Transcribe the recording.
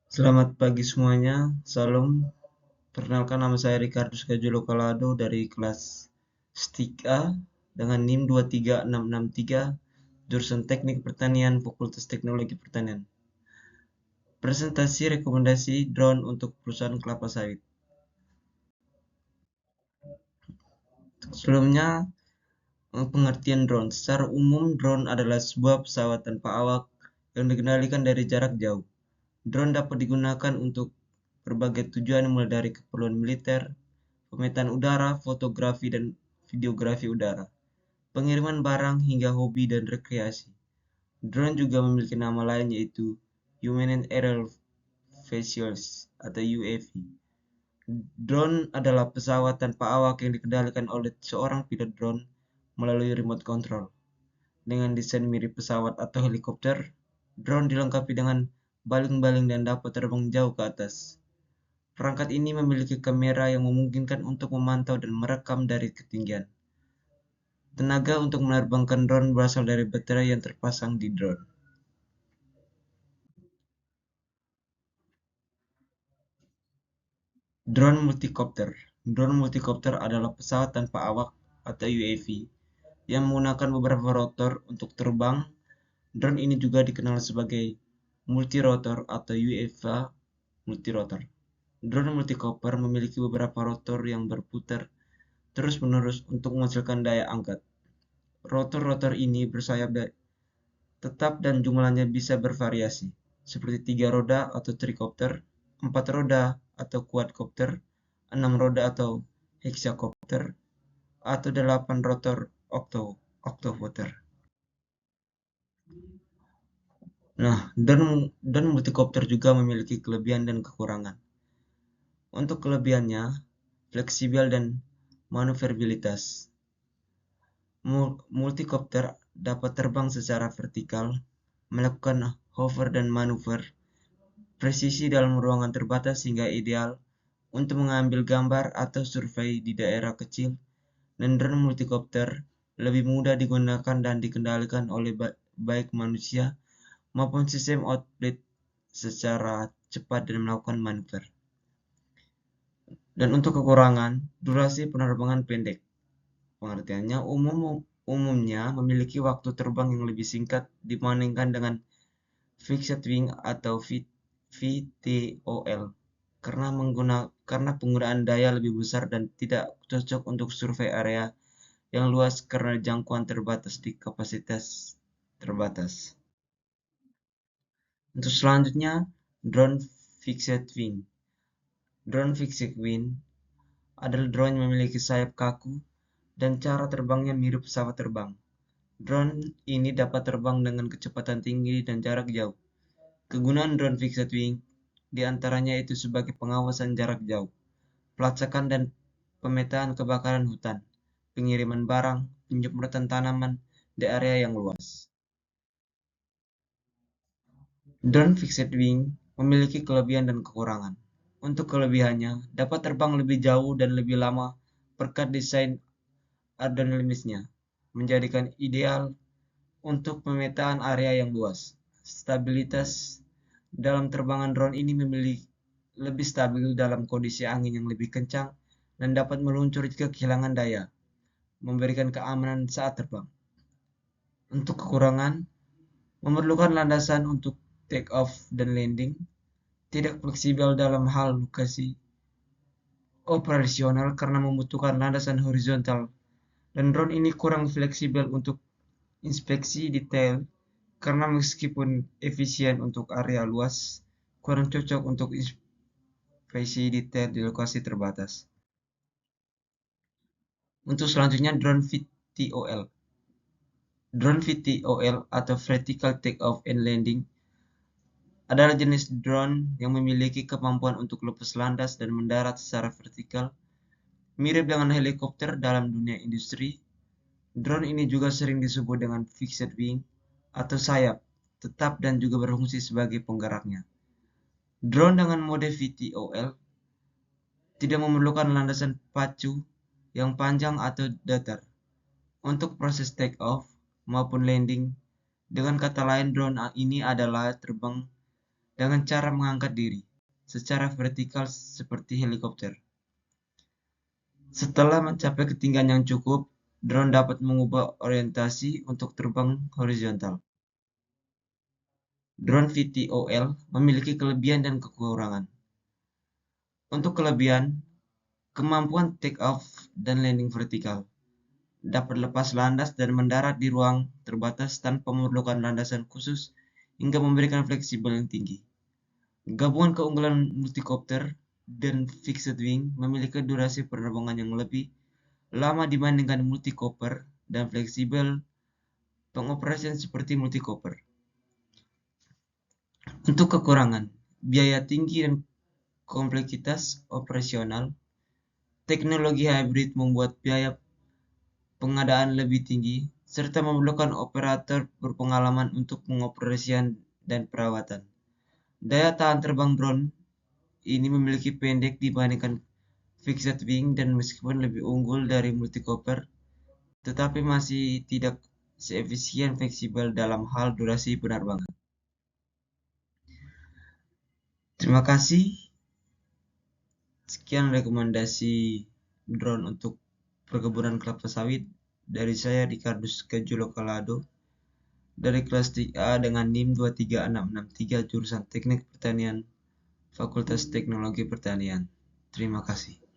Selamat pagi semuanya, salam. Perkenalkan nama saya Ricardo Skajulo Kalado dari kelas STIK A dengan NIM 23663, jurusan Teknik Pertanian, Fakultas Teknologi Pertanian. Presentasi rekomendasi drone untuk perusahaan kelapa sawit. Sebelumnya, pengertian drone. Secara umum, drone adalah sebuah pesawat tanpa awak yang dikendalikan dari jarak jauh. Drone dapat digunakan untuk berbagai tujuan mulai dari keperluan militer, pemetaan udara, fotografi dan videografi udara, pengiriman barang hingga hobi dan rekreasi. Drone juga memiliki nama lain yaitu Human Aerial Vehicles atau UAV. Drone adalah pesawat tanpa awak yang dikendalikan oleh seorang pilot drone melalui remote control. Dengan desain mirip pesawat atau helikopter, drone dilengkapi dengan baling-baling dan dapat terbang jauh ke atas. Perangkat ini memiliki kamera yang memungkinkan untuk memantau dan merekam dari ketinggian. Tenaga untuk menerbangkan drone berasal dari baterai yang terpasang di drone. Drone multicopter. Drone multicopter adalah pesawat tanpa awak atau UAV yang menggunakan beberapa rotor untuk terbang. Drone ini juga dikenal sebagai multirotor atau UAV multirotor. Drone multicopter memiliki beberapa rotor yang berputar terus-menerus untuk menghasilkan daya angkat. Rotor-rotor ini bersayap tetap dan jumlahnya bisa bervariasi, seperti 3 roda atau tricopter, 4 roda atau quadcopter, 6 roda atau hexacopter, atau 8 rotor octocopter. Nah, dan multicopter juga memiliki kelebihan dan kekurangan. Untuk kelebihannya, fleksibel dan manuverabilitas. Multicopter dapat terbang secara vertikal, melakukan hover dan manuver presisi dalam ruangan terbatas hingga ideal untuk mengambil gambar atau survei di daerah kecil, dan drone multicopter lebih mudah digunakan dan dikendalikan oleh baik manusia maupun sistem outfit secara cepat dan melakukan manuver. Dan untuk kekurangan, durasi penerbangan pendek. Pengertiannya umumnya memiliki waktu terbang yang lebih singkat dibandingkan dengan fixed wing atau VTOL karena penggunaan daya lebih besar dan tidak cocok untuk survei area yang luas karena jangkauan terbatas di kapasitas terbatas. Untuk selanjutnya, drone fixed wing. Drone fixed wing adalah drone yang memiliki sayap kaku dan cara terbangnya mirip pesawat terbang. Drone ini dapat terbang dengan kecepatan tinggi dan jarak jauh. Kegunaan drone fixed wing di antaranya itu sebagai pengawasan jarak jauh, pelacakan dan pemetaan kebakaran hutan, pengiriman barang, penjemputan tanaman di area yang luas. Drone fixed wing memiliki kelebihan dan kekurangan. Untuk kelebihannya, dapat terbang lebih jauh dan lebih lama berkat desain aerodinamisnya, menjadikan ideal untuk pemetaan area yang luas. Stabilitas dalam terbangan drone ini lebih stabil dalam kondisi angin yang lebih kencang dan dapat meluncur jika kehilangan daya, memberikan keamanan saat terbang. Untuk kekurangan, memerlukan landasan untuk take off dan landing, tidak fleksibel dalam hal lokasi operasional karena membutuhkan landasan horizontal, dan drone ini kurang fleksibel untuk inspeksi detail karena meskipun efisien untuk area luas, kurang cocok untuk inspeksi detail di lokasi terbatas. Untuk selanjutnya, drone VTOL. Drone VTOL atau Vertical Take-Off and Landing adalah jenis drone yang memiliki kemampuan untuk lepas landas dan mendarat secara vertikal, mirip dengan helikopter dalam dunia industri. Drone ini juga sering disebut dengan fixed wing atau sayap tetap dan juga berfungsi sebagai penggeraknya. Drone dengan mode VTOL tidak memerlukan landasan pacu yang panjang atau datar untuk proses take off maupun landing. Dengan kata lain, drone ini adalah terbang dengan cara mengangkat diri secara vertikal seperti helikopter. Setelah mencapai ketinggian yang cukup, drone dapat mengubah orientasi untuk terbang horizontal. Drone VTOL memiliki kelebihan dan kekurangan. Untuk kelebihan, kemampuan take off dan landing vertikal, dapat lepas landas dan mendarat di ruang terbatas tanpa memerlukan landasan khusus hingga memberikan fleksibel yang tinggi. Gabungan keunggulan multikopter dan fixed wing memiliki durasi penerbangan yang lebih lama dibandingkan multikopter dan fleksibel pengoperasian seperti multikopter. Untuk kekurangan, biaya tinggi dan kompleksitas operasional, teknologi hybrid membuat biaya pengadaan lebih tinggi, serta memerlukan operator berpengalaman untuk pengoperasian dan perawatan. Daya tahan terbang drone ini memiliki pendek dibandingkan fixed wing dan meskipun lebih unggul dari multikopter, tetapi masih tidak seefisien fleksibel dalam hal durasi penerbangan. Terima kasih. Sekian rekomendasi drone untuk perkebunan kelapa sawit dari saya Ricardus Kejolokalado dari kelas 3A dengan NIM 23663 jurusan Teknik Pertanian Fakultas Teknologi Pertanian. Terima kasih.